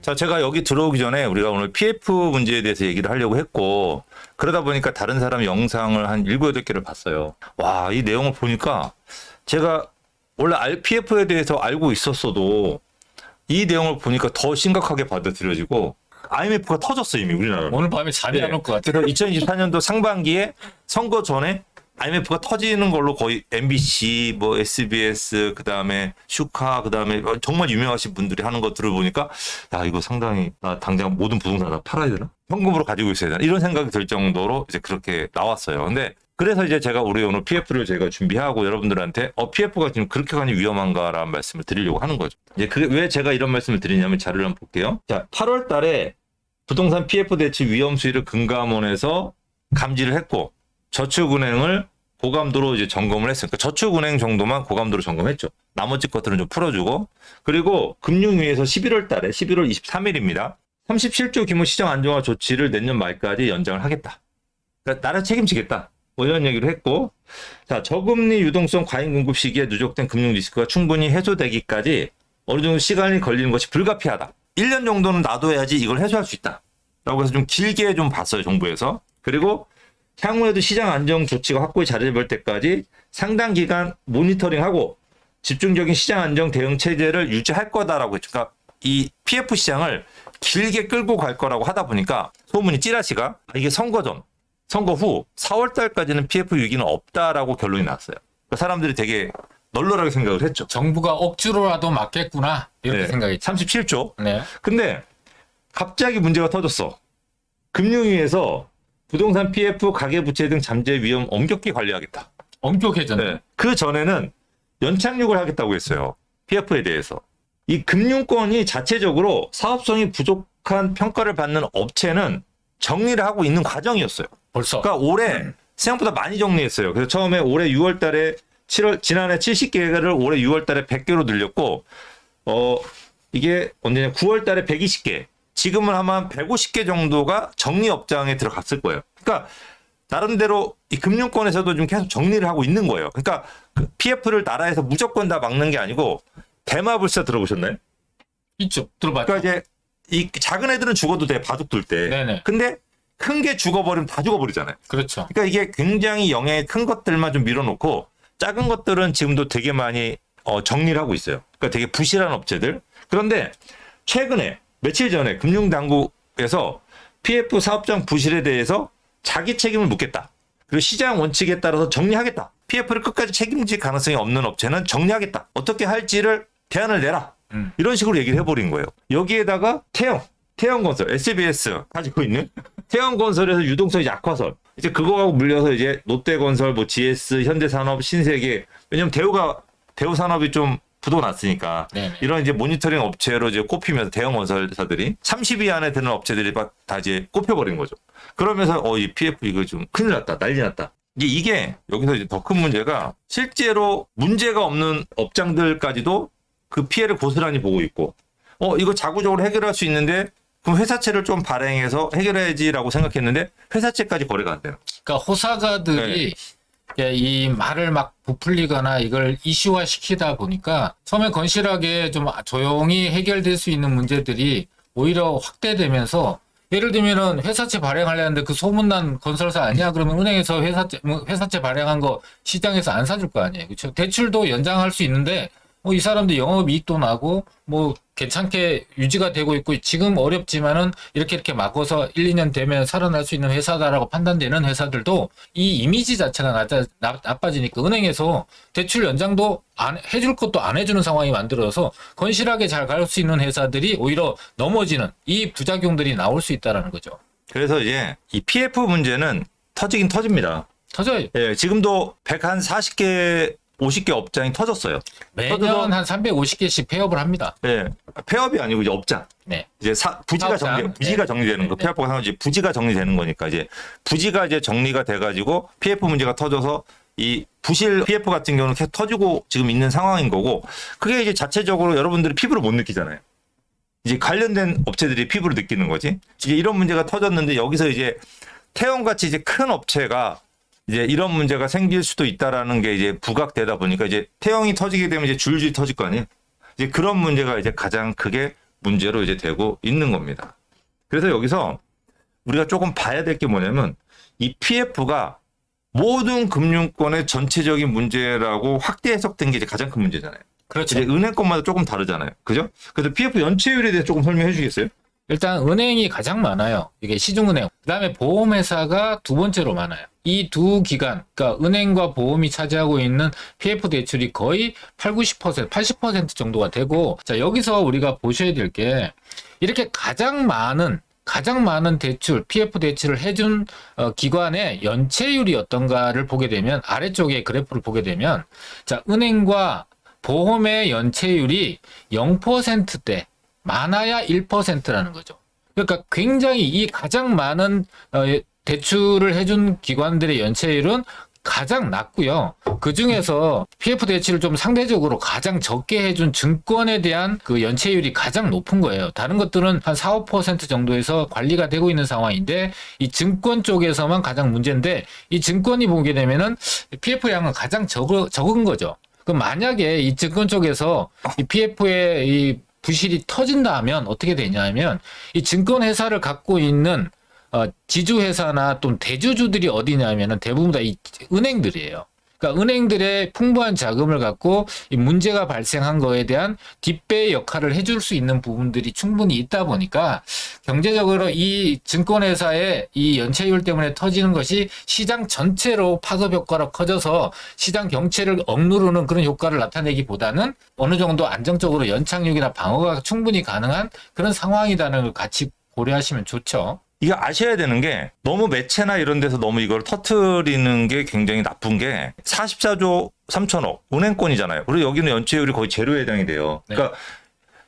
자, 제가 여기 들어오기 전에 우리가 오늘 PF 문제에 대해서 얘기를 하려고 했고, 그러다 보니까 다른 사람 영상을 한 7, 8개를 봤어요. 와, 이 내용을 보니까 제가 원래 PF에 대해서 알고 있었어도 이 내용을 보니까 더 심각하게 받아들여지고, IMF가 터졌어, 이미 우리나라로. 오늘 밤에 잠이 안 올 것 같아요. 그래서 2024년도 상반기에 선거 전에 IMF가 터지는 걸로 거의 MBC, 뭐 SBS, 그 다음에 슈카, 그 다음에 정말 유명하신 분들이 하는 거 들어보니까 야, 이거 상당히 나 당장 모든 부동산 다 팔아야 되나? 현금으로 가지고 있어야 되나? 이런 생각이 들 정도로 이제 그렇게 나왔어요. 근데 그래서 이제 제가 우리 오늘 PF를 제가 준비하고 여러분들한테 PF가 지금 그렇게까지 위험한가라는 말씀을 드리려고 하는 거죠. 이제 그게 왜 제가 이런 말씀을 드리냐면 자료를 한번 볼게요. 자, 8월 달에 부동산 PF 대출 위험 수위를 금감원에서 감지를 했고 저축은행을 고감도로 이제 점검을 했으니까 저축은행 정도만 고감도로 점검했죠. 나머지 것들은 좀 풀어주고 그리고 금융위에서 11월 달에 11월 23일입니다. 37조 규모 시장 안정화 조치를 내년 말까지 연장을 하겠다. 그러니까 나라 책임지겠다. 뭐 이런 얘기를 했고 자 저금리 유동성 과잉 공급 시기에 누적된 금융 리스크가 충분히 해소되기까지 어느 정도 시간이 걸리는 것이 불가피하다. 1년 정도는 놔둬야지 이걸 해소할 수 있다. 라고 해서 좀 길게 좀 봤어요. 정부에서. 그리고 향후에도 시장 안정 조치가 확고히 자리 잡을 때까지 상당 기간 모니터링하고 집중적인 시장 안정 대응 체제를 유지할 거다라고 했죠. 그러니까 이 PF 시장을 길게 끌고 갈 거라고 하다 보니까 소문이 찌라시가 이게 선거 전, 선거 후 4월 달까지는 PF 위기는 없다라고 결론이 났어요. 그러니까 사람들이 되게 널널하게 생각을 했죠. 정부가 억지로라도 막겠구나 이렇게 네, 생각했죠. 37조. 네. 근데 갑자기 문제가 터졌어. 금융위에서 부동산 PF, 가계부채 등 잠재 위험 엄격히 관리하겠다. 엄격해졌네. 네. 그 전에는 연착륙을 하겠다고 했어요. PF에 대해서. 이 금융권이 자체적으로 사업성이 부족한 평가를 받는 업체는 정리를 하고 있는 과정이었어요. 벌써. 그러니까 올해 생각보다 많이 정리했어요. 그래서 처음에 올해 6월 달에 지난해 70개를 올해 6월 달에 100개로 늘렸고, 이게 언제냐, 9월 달에 120개. 지금은 아마 150개 정도가 정리 업장에 들어갔을 거예요. 그러니까 나름대로 이 금융권에서도 좀 계속 정리를 하고 있는 거예요. 그러니까 그 PF를 나라에서 무조건 다 막는 게 아니고 대마불사 들어보셨나요? 있죠. 들어봤죠. 그러니까 이제 이 작은 애들은 죽어도 돼, 바둑 둘 때. 네네. 근데 큰 게 죽어버리면 다 죽어버리잖아요. 그렇죠. 그러니까 이게 굉장히 영향이 큰 것들만 좀 밀어놓고 작은 것들은 지금도 되게 많이 정리를 하고 있어요. 그러니까 되게 부실한 업체들. 그런데 최근에 며칠 전에 금융당국에서 PF 사업장 부실에 대해서 자기 책임을 묻겠다. 그리고 시장 원칙에 따라서 정리하겠다. PF를 끝까지 책임질 가능성이 없는 업체는 정리하겠다. 어떻게 할지를 대안을 내라. 이런 식으로 얘기를 해버린 거예요. 여기에다가 태영건설, SBS 가지고 있는 태영건설에서 유동성이 약화설. 이제 그거하고 물려서 이제 롯데건설, 뭐 GS, 현대산업, 신세계. 왜냐면 대우 산업이 좀 부도가 났으니까 네네. 이런 이제 모니터링 업체로 이제 꼽히면서 대형 건설사들이 30위 안에 드는 업체들이 다 이제 꼽혀버린 거죠. 그러면서 이 PF 이거 좀 큰일 났다, 난리 났다. 이게 여기서 이제 더 큰 문제가 실제로 문제가 없는 업장들까지도 그 피해를 고스란히 보고 있고, 이거 자구적으로 해결할 수 있는데 그럼 회사채를 좀 발행해서 해결해야지라고 생각했는데 회사채까지 거래가 안 돼요. 그러니까 호사가들이 이 말을 막 부풀리거나 이걸 이슈화 시키다 보니까 처음에 건실하게 좀 조용히 해결될 수 있는 문제들이 오히려 확대되면서 예를 들면은 회사채 발행하려는데 그 소문난 건설사 아니야? 그러면 은행에서 회사채 발행한 거 시장에서 안 사줄 거 아니에요. 그렇죠? 대출도 연장할 수 있는데 이 사람도 영업이익도 나고 뭐 괜찮게 유지가 되고 있고 지금 어렵지만은 이렇게 막아서 1, 2년 되면 살아날 수 있는 회사다라고 판단되는 회사들도 이 이미지 자체가 나빠지니까 은행에서 대출 연장도 해줄 것도 안 해주는 상황이 만들어서 건실하게 잘 갈 수 있는 회사들이 오히려 넘어지는 이 부작용들이 나올 수 있다는 거죠. 그래서 이제 이 PF 문제는 터지긴 터집니다. 터져요. 예, 지금도 140개 50개 업장이 터졌어요. 매년 한 350개씩 폐업을 합니다. 네, 폐업이 아니고 이제 업장. 네. 이제 부지가 정리되는 거. 폐업과 상관없이 부지가 정리되는 거니까 이제 부지가 이제 정리가 돼가지고 PF 문제가 터져서 이 부실 PF 같은 경우는 계속 터지고 지금 있는 상황인 거고 그게 이제 자체적으로 여러분들이 피부로 못 느끼잖아요. 이제 관련된 업체들이 피부로 느끼는 거지. 이제 이런 문제가 터졌는데 여기서 이제 태영같이 이제 큰 업체가 이제 이런 문제가 생길 수도 있다라는 게 이제 부각되다 보니까 이제 태영이 터지게 되면 이제 줄줄이 터질 거 아니에요. 이제 그런 문제가 이제 가장 크게 문제로 이제 되고 있는 겁니다. 그래서 여기서 우리가 조금 봐야 될 게 뭐냐면 이 PF가 모든 금융권의 전체적인 문제라고 확대 해석된 게 이제 가장 큰 문제잖아요. 그렇죠. 이제 은행권마다 조금 다르잖아요. 그죠? 그래서 PF 연체율에 대해서 조금 설명해 주시겠어요? 일단 은행이 가장 많아요. 이게 시중은행. 그다음에 보험회사가 두 번째로 많아요. 이 두 기관, 그러니까 은행과 보험이 차지하고 있는 PF 대출이 거의 80%, 80% 정도가 되고, 자, 여기서 우리가 보셔야 될 게 이렇게 가장 많은 대출, PF 대출을 해준 기관의 연체율이 어떤가를 보게 되면 아래쪽에 그래프를 보게 되면 자, 은행과 보험의 연체율이 0%대 많아야 1%라는 거죠. 그러니까 굉장히 이 가장 많은 대출을 해준 기관들의 연체율은 가장 낮고요. 그 중에서 PF 대출을 좀 상대적으로 가장 적게 해준 증권에 대한 그 연체율이 가장 높은 거예요. 다른 것들은 한 4, 5% 정도에서 관리가 되고 있는 상황인데 이 증권 쪽에서만 가장 문제인데 이 증권이 보게 되면은 PF 양은 가장 적은 거죠. 그럼 만약에 이 증권 쪽에서 이 PF의 이 부실이 터진다 하면 어떻게 되냐면 이 증권 회사를 갖고 있는 지주회사나 또 대주주들이 어디냐면은 대부분 다 이 은행들이에요. 그러니까 은행들의 풍부한 자금을 갖고 이 문제가 발생한 거에 대한 뒷배 역할을 해줄 수 있는 부분들이 충분히 있다 보니까 경제적으로 이 증권회사의 이 연체율 때문에 터지는 것이 시장 전체로 파급 효과로 커져서 시장 경체를 억누르는 그런 효과를 나타내기보다는 어느 정도 안정적으로 연착륙이나 방어가 충분히 가능한 그런 상황이라는 걸 같이 고려하시면 좋죠. 이거 아셔야 되는 게 너무 매체나 이런 데서 너무 이걸 터트리는 게 굉장히 나쁜 게 44조 3천억 은행권이잖아요. 그리고 여기는 연체율이 거의 제로에 해당이 돼요. 그러니까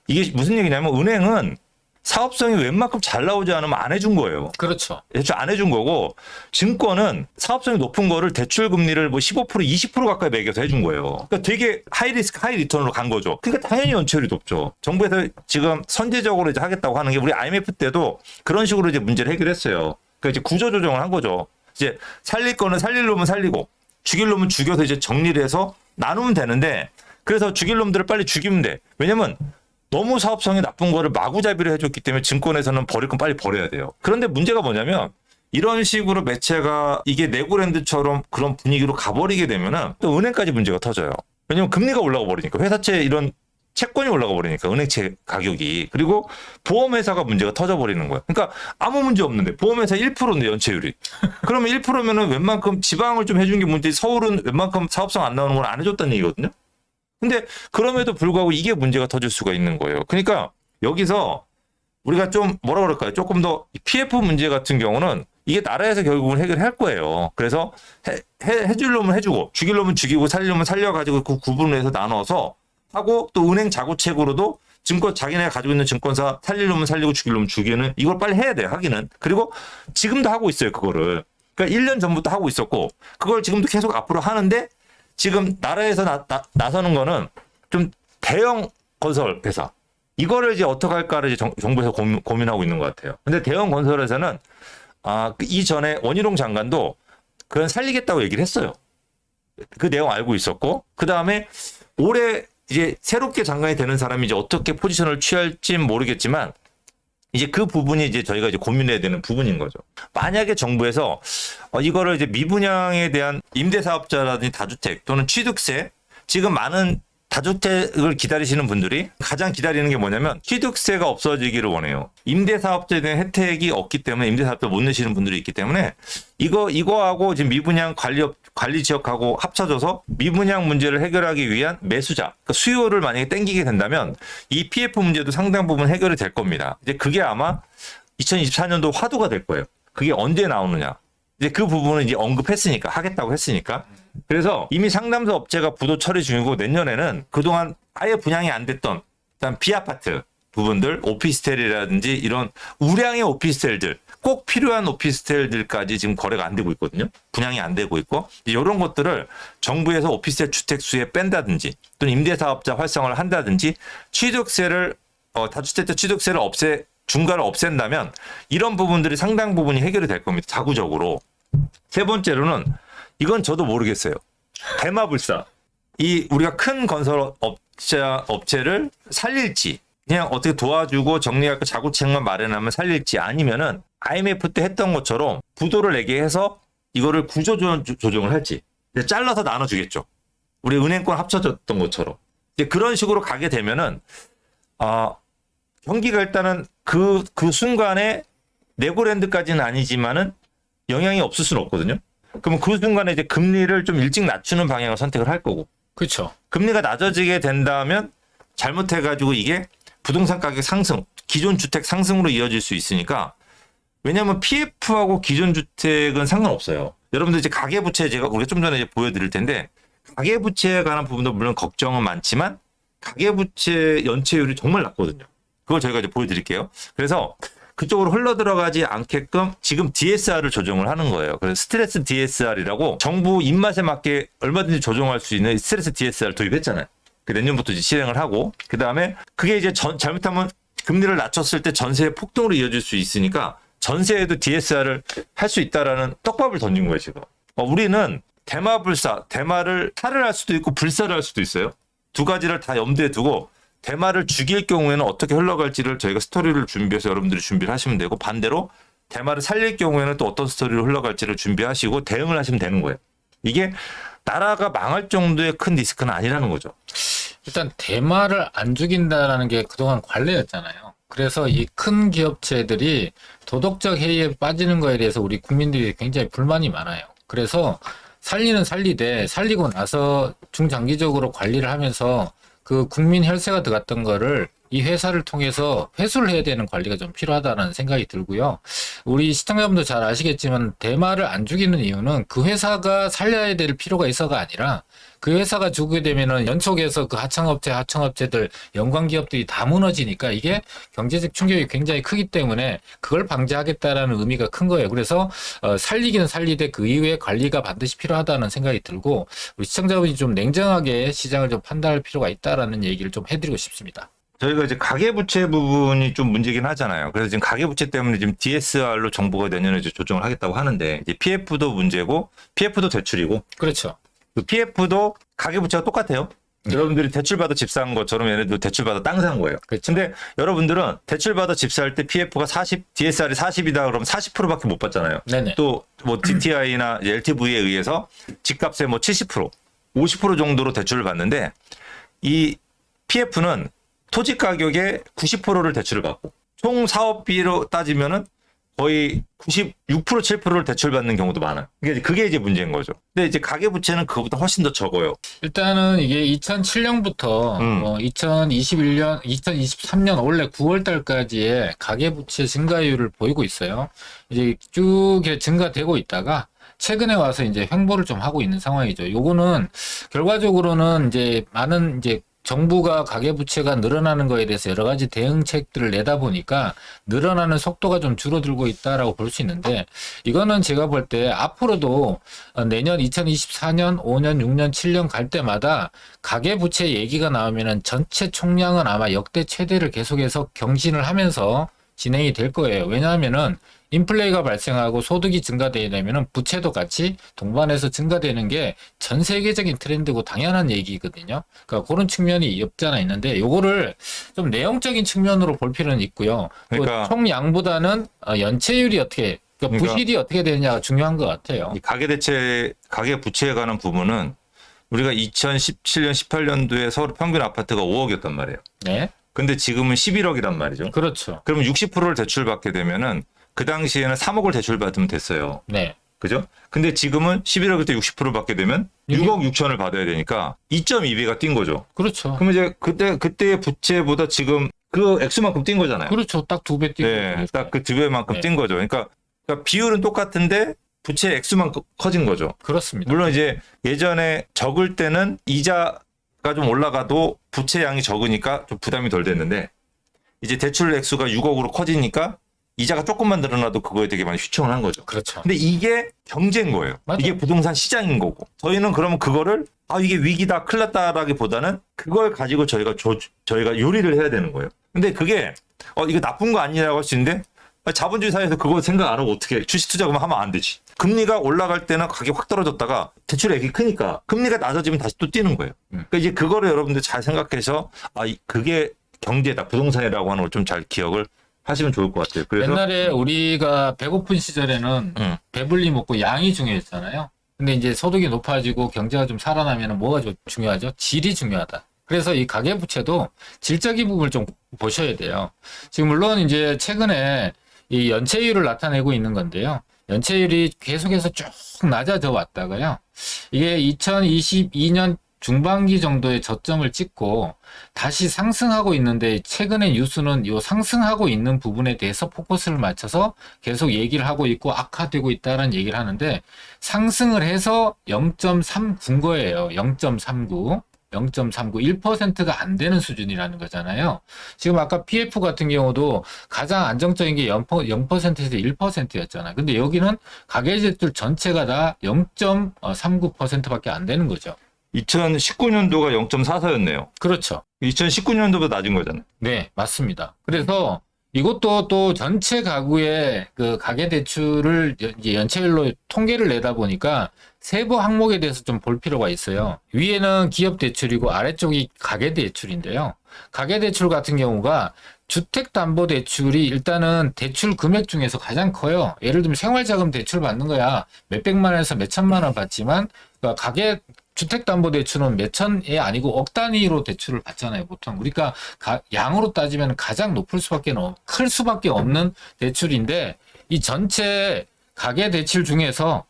이게 무슨 얘기냐면 은행은 사업성이 웬만큼 잘 나오지 않으면 안 해준 거예요. 그렇죠. 대출 안 해준 거고 증권은 사업성이 높은 거를 대출 금리를 뭐 15% 20% 가까이 매겨서 해준 거예요. 그러니까 되게 하이 리스크 하이 리턴으로 간 거죠. 그러니까 당연히 연체율이 높죠. 정부에서 지금 선제적으로 이제 하겠다고 하는 게 우리 IMF 때도 그런 식으로 이제 문제를 해결했어요. 그러니까 이제 구조 조정을 한 거죠. 이제 살릴 거는 살릴 놈은 살리고 죽일 놈은 죽여서 이제 정리를 해서 나누면 되는데 그래서 죽일 놈들을 빨리 죽이면 돼. 왜냐면 너무 사업성이 나쁜 거를 마구잡이로 해줬기 때문에 증권에서는 버릴 건 빨리 버려야 돼요. 그런데 문제가 뭐냐면 이런 식으로 매체가 이게 네고랜드처럼 그런 분위기로 가버리게 되면은 또 은행까지 문제가 터져요. 왜냐면 금리가 올라가 버리니까 회사채 이런 채권이 올라가 버리니까 은행채 가격이 그리고 보험회사가 문제가 터져버리는 거예요. 그러니까 아무 문제 없는데 보험회사 1%인데 연체율이 그러면 1%면은 웬만큼 지방을 좀 해준 게 문제지 서울은 웬만큼 사업성 안 나오는 걸 안 해줬다는 얘기거든요. 근데 그럼에도 불구하고 이게 문제가 터질 수가 있는 거예요. 그러니까 여기서 우리가 좀 뭐라 그럴까요? 조금 더 PF 문제 같은 경우는 이게 나라에서 결국은 해결할 거예요. 그래서 해줄 놈은 해주고 죽일 놈은 죽이고 살릴 놈은 살려가지고 그 구분을 해서 나눠서 하고 또 은행 자구책으로도 증권 자기네가 가지고 있는 증권사 살릴 놈은 살리고 죽일 놈은 죽이는 이걸 빨리 해야 돼요. 하기는. 그리고 지금도 하고 있어요. 그거를. 그러니까 1년 전부터 하고 있었고 그걸 지금도 계속 앞으로 하는데 지금 나라에서 나서는 거는 좀 대형 건설 회사. 이거를 이제 어떻게 할까를 이제 정부에서 고민하고 있는 것 같아요. 근데 대형 건설회사는 이전에 원희룡 장관도 그건 살리겠다고 얘기를 했어요. 그 내용 알고 있었고, 그 다음에 올해 이제 새롭게 장관이 되는 사람이 이제 어떻게 포지션을 취할지는 모르겠지만, 이제 그 부분이 이제 저희가 이제 고민해야 되는 부분인 거죠. 만약에 정부에서 이거를 이제 미분양에 대한 임대사업자라든지 다주택 또는 취득세, 지금 많은 다주택을 기다리시는 분들이 가장 기다리는 게 뭐냐면 취득세가 없어지기를 원해요. 임대사업자에 대한 혜택이 없기 때문에 임대사업자 못 내시는 분들이 있기 때문에 이거하고 지금 미분양 관리 지역하고 합쳐져서 미분양 문제를 해결하기 위한 매수자, 그러니까 수요를 만약에 땡기게 된다면 이 PF 문제도 상당 부분 해결이 될 겁니다. 이제 그게 아마 2024년도 화두가 될 거예요. 그게 언제 나오느냐. 이제 그 부분은 이제 언급했으니까 하겠다고 했으니까. 그래서 이미 상담소 업체가 부도 처리 중이고 내년에는 그동안 아예 분양이 안 됐던 일단 비아파트 부분들, 오피스텔이라든지 이런 우량의 오피스텔들, 꼭 필요한 오피스텔들까지 지금 거래가 안 되고 있거든요. 분양이 안 되고 있고 이런 것들을 정부에서 오피스텔 주택 수에 뺀다든지 또는 임대사업자 활성화를 한다든지 취득세를 다주택자 취득세를 중과를 없앤다면 이런 부분들이 상당 부분이 해결이 될 겁니다. 자구적으로. 세 번째로는 이건 저도 모르겠어요. 대마불사. 우리가 큰 건설 업체를 살릴지 그냥 어떻게 도와주고 정리할 거 자구책만 마련하면 살릴지 아니면은 IMF 때 했던 것처럼 부도를 내게 해서 이거를 조정을 할지 잘라서 나눠주겠죠. 우리 은행권 합쳐졌던 것처럼 이제 그런 식으로 가게 되면은 경기가 일단은 그 순간에 네고랜드까지는 아니지만은 영향이 없을 수는 없거든요. 그러면 그 순간에 이제 금리를 좀 일찍 낮추는 방향을 선택을 할 거고 그렇죠. 금리가 낮아지게 된다면 잘못해가지고 이게 부동산 가격 상승, 기존 주택 상승으로 이어질 수 있으니까 왜냐하면 PF하고 기존 주택은 상관없어요. 여러분들 이제 가계부채 우리가 좀 전에 이제 보여드릴 텐데 가계부채에 관한 부분도 물론 걱정은 많지만 가계부채 연체율이 정말 낮거든요. 그걸 저희가 이제 보여드릴게요. 그래서 그쪽으로 흘러 들어가지 않게끔 지금 DSR을 조정을 하는 거예요. 그래서 스트레스 DSR이라고 정부 입맛에 맞게 얼마든지 조정할 수 있는 스트레스 DSR 도입했잖아요. 내년부터 이제 실행을 하고 그 다음에 그게 이제 잘못하면 금리를 낮췄을 때 전세의 폭등으로 이어질 수 있으니까 전세에도 DSR을 할 수 있다라는 떡밥을 던진 거예요 지금. 우리는 대마를 탈을 할 수도 있고 불사를 할 수도 있어요. 두 가지를 다 염두에 두고 대마를 죽일 경우에는 어떻게 흘러갈지를 저희가 스토리를 준비해서 여러분들이 준비를 하시면 되고 반대로 대마를 살릴 경우에는 또 어떤 스토리로 흘러갈지를 준비하시고 대응을 하시면 되는 거예요. 이게 나라가 망할 정도의 큰 리스크는 아니라는 거죠. 일단 대마를 안 죽인다라는 게 그동안 관례였잖아요. 그래서 이 큰 기업체들이 도덕적 해이에 빠지는 거에 대해서 우리 국민들이 굉장히 불만이 많아요. 그래서 살리는 살리되 살리고 나서 중장기적으로 관리를 하면서 그 국민 혈세가 들어갔던 거를 이 회사를 통해서 회수를 해야 되는 관리가 좀 필요하다는 생각이 들고요. 우리 시청자분도 잘 아시겠지만 대마를 안 죽이는 이유는 그 회사가 살려야 될 필요가 있어가 아니라 그 회사가 죽게 되면은 연속해서 그 하청업체들, 연관기업들이 다 무너지니까 이게 경제적 충격이 굉장히 크기 때문에 그걸 방지하겠다라는 의미가 큰 거예요. 그래서 살리기는 살리되 그 이후에 관리가 반드시 필요하다는 생각이 들고 우리 시청자분이 좀 냉정하게 시장을 좀 판단할 필요가 있다라는 얘기를 좀 해드리고 싶습니다. 저희가 이제 가계부채 부분이 좀 문제긴 하잖아요. 그래서 지금 가계부채 때문에 지금 DSR로 정부가 내년에 이제 조정을 하겠다고 하는데 이제 PF도 문제고 PF도 대출이고 그렇죠. 그 PF도 가계부채가 똑같아요. 여러분들이 대출받아 집 산 것처럼 얘네도 대출받아 땅 산 거예요. 그렇죠. 근데 여러분들은 대출받아 집 살 때 PF가 40, DSR이 40이다 그러면 40%밖에 못 받잖아요. 네네. 또 뭐 DTI나 LTV에 의해서 집값의 뭐 70%, 50% 정도로 대출을 받는데 이 PF는 토지 가격의 90%를 대출을 받고 총 사업비로 따지면은 거의 96% 7%를 대출받는 경우도 많아요. 그게 이제 문제인 거죠. 근데 이제 가계부채는 그거보다 훨씬 더 적어요. 일단은 이게 2007년부터 2021년, 2023년 원래 9월 달까지의 가계부채 증가율을 보이고 있어요. 이제 쭉 증가되고 있다가 최근에 와서 이제 횡보를 좀 하고 있는 상황이죠. 요거는 결과적으로는 이제 많은 이제 정부가 가계부채가 늘어나는 거에 대해서 여러 가지 대응책들을 내다 보니까 늘어나는 속도가 좀 줄어들고 있다라고 볼 수 있는데 이거는 제가 볼 때 앞으로도 내년 2024년, 5년, 6년, 7년 갈 때마다 가계부채 얘기가 나오면은 전체 총량은 아마 역대 최대를 계속해서 경신을 하면서 진행이 될 거예요. 왜냐하면은 인플레이가 발생하고 소득이 증가되려면 부채도 같이 동반해서 증가되는 게 전 세계적인 트렌드고 당연한 얘기거든요. 그러니까 그런 측면이 없지 않아 있는데 요거를 좀 내용적인 측면으로 볼 필요는 있고요. 그러니까 총량보다는 연체율이 어떻게 그러니까 부실이 어떻게 되느냐가 중요한 것 같아요. 이 가계부채에 관한 부분은 우리가 2017년, 18년도에 서울 평균 아파트가 5억이었단 말이에요. 네. 근데 지금은 11억이란 말이죠. 그렇죠. 그러면 60%를 대출받게 되면은 그 당시에는 3억을 대출받으면 됐어요. 네. 그죠? 근데 지금은 11억일 때 60% 받게 되면 6억 6천을 받아야 되니까 2.2배가 뛴 거죠. 그렇죠. 그럼 이제 그때의 부채보다 지금 그 액수만큼 뛴 거잖아요. 그렇죠. 딱 2배 뛰고. 네, 딱 그 2배만큼 네. 뛴 거죠. 그러니까 비율은 똑같은데 부채 액수만 커진 거죠. 그렇습니다. 물론 이제 예전에 적을 때는 이자가 좀 올라가도 부채 양이 적으니까 좀 부담이 덜 됐는데 이제 대출 액수가 6억으로 커지니까 이자가 조금만 늘어나도 그거에 되게 많이 휘청을 한 거죠. 그렇죠. 근데 이게 경제인 거예요. 맞아요. 이게 부동산 시장인 거고. 저희는 그러면 그거를 이게 위기다, 큰일 났다라기보다는 그걸 가지고 저희가 요리를 해야 되는 거예요. 근데 그게 이거 나쁜 거 아니라고 할 수 있는데 자본주의 사회에서 그거 생각 안 하고 어떻게 주식 투자만 하면 안 되지. 금리가 올라갈 때는 가격이 확 떨어졌다가 대출액이 크니까 금리가 낮아지면 다시 또 뛰는 거예요. 그러니까 이제 그거를 여러분들 잘 생각해서 그게 경제다, 부동산이라고 하는 걸 좀 잘 기억을 하시면 좋을 것 같아요. 그래서 옛날에 우리가 배고픈 시절에는 배불리 먹고 양이 중요했잖아요. 근데 이제 소득이 높아지고 경제가 좀 살아나면 뭐가 중요하죠? 질이 중요하다. 그래서 이 가계부채도 질적인 부분을 좀 보셔야 돼요. 지금 물론 이제 최근에 이 연체율을 나타내고 있는 건데요. 연체율이 계속해서 쭉 낮아져 왔다가요. 이게 2022년 중반기 정도의 저점을 찍고 다시 상승하고 있는데 최근에 뉴스는 이 상승하고 있는 부분에 대해서 포커스를 맞춰서 계속 얘기를 하고 있고 악화되고 있다는 얘기를 하는데 상승을 해서 0.39인 거예요. 0.39. 1%가 안 되는 수준이라는 거잖아요. 지금 아까 PF 같은 경우도 가장 안정적인 게 0%에서 1%였잖아요. 근데 여기는 가계대출 전체가 다 0.39%밖에 안 되는 거죠. 2019년도가 0.44였네요. 그렇죠. 2019년도보다 낮은 거잖아요. 네, 맞습니다. 그래서 이것도 또 전체 가구의 그 가계대출을 이제 연체율로 통계를 내다 보니까 세부 항목에 대해서 좀 볼 필요가 있어요. 위에는 기업대출이고 아래쪽이 가계대출인데요. 가계대출 같은 경우가 주택담보대출이 일단은 대출 금액 중에서 가장 커요. 예를 들면 생활자금 대출 받는 거야 몇백만 원에서 몇천만 원 받지만 가계 주택담보대출은 몇천이 아니고 억 단위로 대출을 받잖아요. 보통 우리가 양으로 따지면 가장 클 수밖에 없는 대출인데 이 전체 가계대출 중에서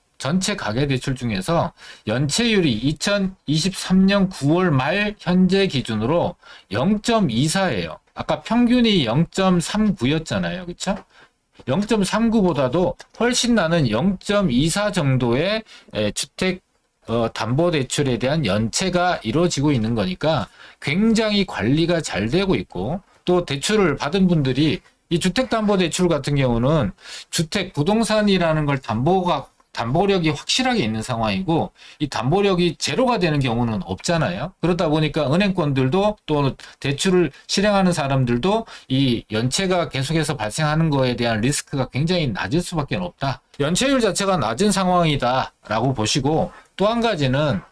연체율이 2023년 9월 말 현재 기준으로 0.24예요. 아까 평균이 0.39였잖아요. 그렇죠? 0.39보다도 훨씬 나는 0.24 정도의 주택 담보대출에 대한 연체가 이루어지고 있는 거니까 굉장히 관리가 잘 되고 있고 또 대출을 받은 분들이 이 주택담보대출 같은 경우는 주택 부동산이라는 걸 담보력이 확실하게 있는 상황이고 이 담보력이 제로가 되는 경우는 없잖아요. 그러다 보니까 은행권들도 또 대출을 실행하는 사람들도 이 연체가 계속해서 발생하는 거에 대한 리스크가 굉장히 낮을 수밖에 없다. 연체율 자체가 낮은 상황이다라고 보시고 또 한 가지는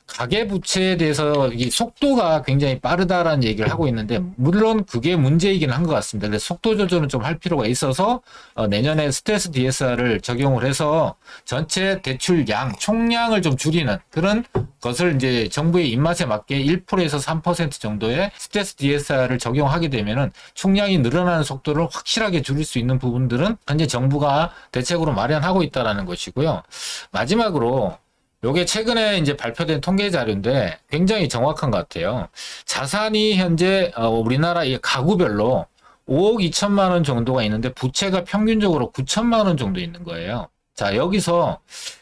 가계부채에 대해서 이 속도가 굉장히 빠르다라는 얘기를 하고 있는데 물론 그게 문제이긴 한 것 같습니다. 그래서 속도 조절은 좀 할 필요가 있어서 내년에 스트레스 DSR을 적용을 해서 전체 대출 총량을 좀 줄이는 그런 것을 이제 정부의 입맛에 맞게 1%에서 3% 정도의 스트레스 DSR을 적용하게 되면은 총량이 늘어나는 속도를 확실하게 줄일 수 있는 부분들은 현재 정부가 대책으로 마련하고 있다라는 것이고요. 마지막으로 요게 최근에 이제 발표된 통계 자료인데 굉장히 정확한 것 같아요. 자산이 현재 우리나라 가구별로 5억 2천만 원 정도가 있는데 부채가 평균적으로 9천만 원 정도 있는 거예요. 자, 여기서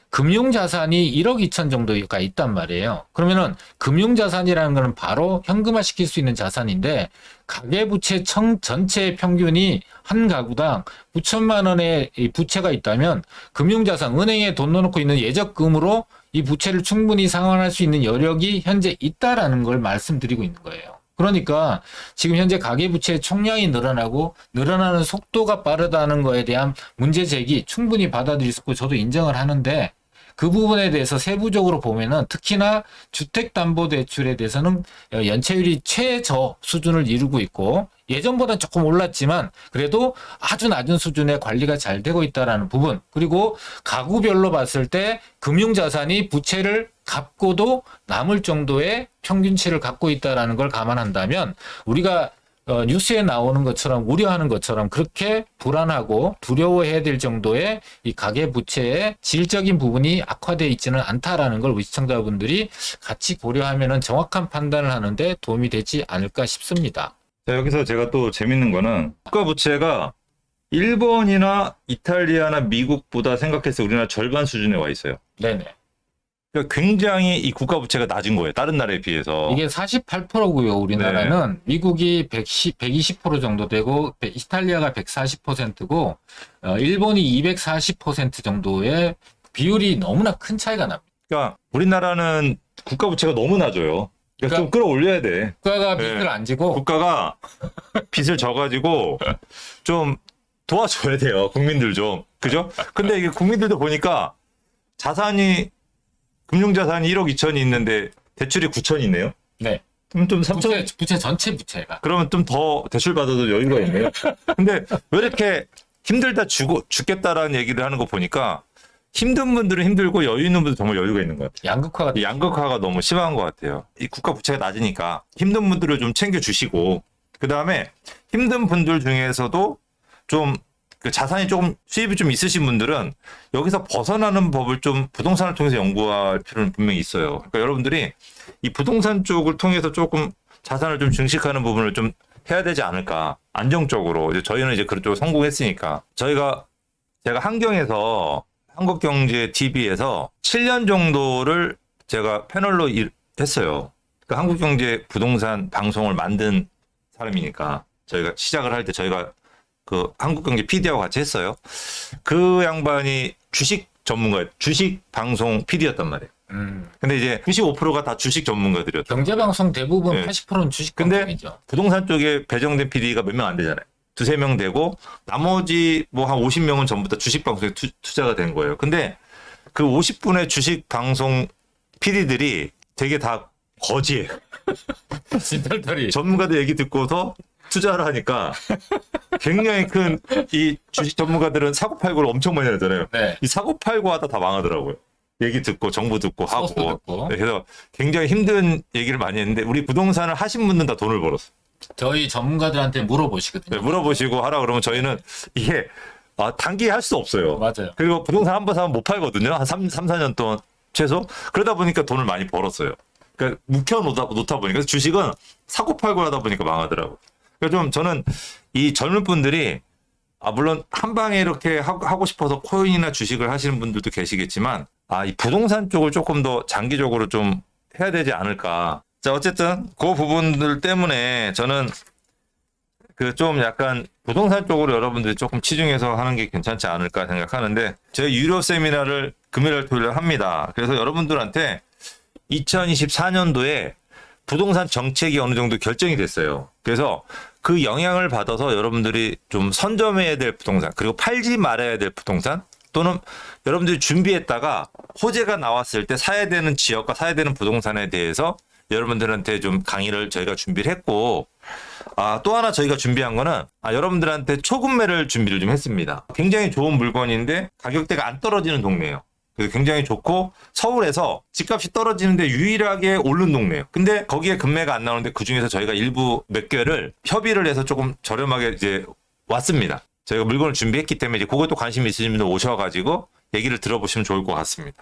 금융자산이 1억 2천 정도가 있단 말이에요. 그러면은 금융자산이라는 거는 바로 현금화 시킬 수 있는 자산인데 가계부채 전체의 평균이 한 가구당 9천만 원의 부채가 있다면 금융자산, 은행에 돈 넣어놓고 있는 예적금으로 이 부채를 충분히 상환할 수 있는 여력이 현재 있다라는 걸 말씀드리고 있는 거예요. 그러니까 지금 현재 가계부채의 총량이 늘어나는 속도가 빠르다는 거에 대한 문제 제기 충분히 받아들일 수 있고 저도 인정을 하는데 그 부분에 대해서 세부적으로 보면은 특히나 주택담보대출에 대해서는 연체율이 최저 수준을 이루고 있고 예전보다 조금 올랐지만 그래도 아주 낮은 수준의 관리가 잘 되고 있다라는 부분 그리고 가구별로 봤을 때 금융자산이 부채를 갚고도 남을 정도의 평균치를 갖고 있다라는 걸 감안한다면 우리가 뉴스에 나오는 것처럼 우려하는 것처럼 그렇게 불안하고 두려워해야 될 정도의 이 가계부채의 질적인 부분이 악화되어 있지는 않다라는 걸 우리 시청자분들이 같이 고려하면 정확한 판단을 하는데 도움이 되지 않을까 싶습니다. 자, 여기서 제가 또 재밌는 거는 국가부채가 일본이나 이탈리아나 미국보다 생각해서 우리나라 절반 수준에 와 있어요. 네네. 그러니까 굉장히 이 국가부채가 낮은 거예요. 다른 나라에 비해서. 이게 48%고요. 우리나라는 미국이 120% 정도 되고 이탈리아가 140%고 일본이 240% 정도의 비율이 너무나 큰 차이가 납니다. 그러니까 우리나라는 국가부채가 너무 낮아요. 그러니까 좀 끌어올려야 돼. 국가가 빚을 안 지고 국가가 빚을 져가지고 좀 도와줘야 돼요. 국민들 좀. 그죠? 근데 이게 국민들도 보니까 금융자산이 1억 2천이 있는데 대출이 9천이 있네요. 네. 그럼 좀 3천 부채 전체 부채가. 그러면 좀 더 대출 받아도 여유가 있네요. 근데 왜 이렇게 힘들다 죽겠다라는 얘기를 하는 거 보니까 힘든 분들은 힘들고 여유 있는 분들은 정말 여유가 있는 것 같아요. 양극화가 이 양극화가 너무 심한 것 같아요. 이 국가 부채가 낮으니까 힘든 분들을 좀 챙겨주시고 그 다음에 힘든 분들 중에서도 좀 그 자산이 조금 수입이 좀 있으신 분들은 여기서 벗어나는 법을 좀 부동산을 통해서 연구할 필요는 분명히 있어요. 그러니까 여러분들이 이 부동산 쪽을 통해서 조금 자산을 좀 증식하는 부분을 좀 해야 되지 않을까. 안정적으로. 이제 저희는 이제 그쪽으로 성공했으니까. 제가 한경에서 한국경제 TV에서 7년 정도를 제가 패널로 했어요. 그러니까 한국경제 부동산 방송을 만든 사람이니까 저희가 시작을 할 때 저희가 그 한국경제 PD하고 같이 했어요. 그 양반이 주식 전문가, 주식 방송 PD였단 말이에요. 근데 이제 95%가 다 주식 전문가들이었죠. 경제방송 대부분 네. 80%는 주식 근데 방송이죠. 부동산 쪽에 배정된 PD가 몇 명 안 되잖아요. 두세 명 되고 나머지 뭐 한 50명은 전부 다 주식 방송에 투자가 된 거예요. 근데 그 50분의 주식 방송 PD들이 되게 다 거지예요. 진털털이. 전문가들 얘기 듣고서 투자를 하니까 굉장히 큰 이 주식 전문가들은 사고팔고를 엄청 많이 하잖아요. 네. 이 사고팔고 하다 다 망하더라고요. 얘기 듣고 정보 듣고 하고. 소스 듣고. 네, 그래서 굉장히 힘든 얘기를 많이 했는데 우리 부동산을 하신 분들은 다 돈을 벌었어요. 저희 전문가들한테 물어보시거든요. 네, 물어보시고 하라 그러면 저희는 이게 단기에 할 수 없어요. 맞아요. 그리고 부동산 한 번 사면 못 팔거든요. 한 3, 4년 동안 최소. 그러다 보니까 돈을 많이 벌었어요. 그러니까 놓다 보니까. 그래서 주식은 사고팔고 하다 보니까 망하더라고요. 그러니까 좀 저는 이 젊은 분들이 물론 한 방에 이렇게 하고 싶어서 코인이나 주식을 하시는 분들도 계시겠지만 이 부동산 쪽을 조금 더 장기적으로 좀 해야 되지 않을까. 자, 어쨌든 그 부분들 때문에 저는 그 좀 약간 부동산 쪽으로 여러분들이 조금 치중해서 하는 게 괜찮지 않을까 생각하는데 저희 유료 세미나를 금요일 토요일 합니다. 그래서 여러분들한테 2024년도에 부동산 정책이 어느 정도 결정이 됐어요. 그래서 그 영향을 받아서 여러분들이 좀 선점해야 될 부동산 그리고 팔지 말아야 될 부동산 또는 여러분들이 준비했다가 호재가 나왔을 때 사야 되는 지역과 사야 되는 부동산에 대해서 여러분들한테 좀 강의를 저희가 준비를 했고 또 하나 저희가 준비한 거는 여러분들한테 초급매를 준비를 좀 했습니다. 굉장히 좋은 물건인데 가격대가 안 떨어지는 동네예요. 그래서 굉장히 좋고 서울에서 집값이 떨어지는데 유일하게 오른 동네예요. 근데 거기에 금매가 안 나오는데 그중에서 저희가 일부 몇 개를 협의를 해서 조금 저렴하게 이제 왔습니다. 저희가 물건을 준비했기 때문에 이제 그것도 관심 있으신 분들 오셔가지고 얘기를 들어보시면 좋을 것 같습니다.